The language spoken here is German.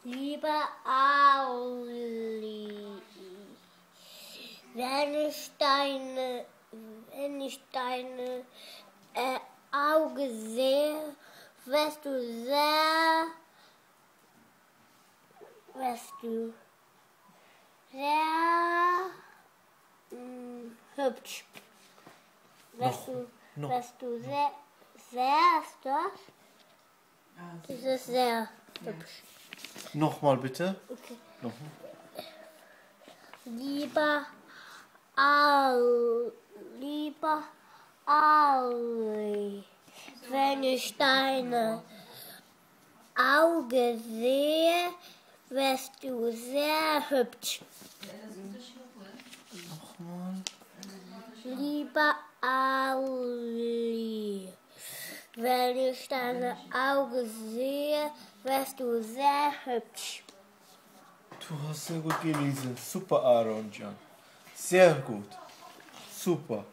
Lieber Ali, wenn ich deine Augen sehe, wirst du sehr hübsch. Wirst du sehr ist das? Das ist sehr hübsch. Nochmal bitte. Okay. Nochmal. Lieber Ali, wenn ich deine Augen sehe, wirst du sehr hübsch. Nochmal. Lieber Ali, wenn ich deine Augen sehe, wirst du sehr hübsch. Du hast sehr gut gelesen. Super, Aaron Can. Sehr gut. Super.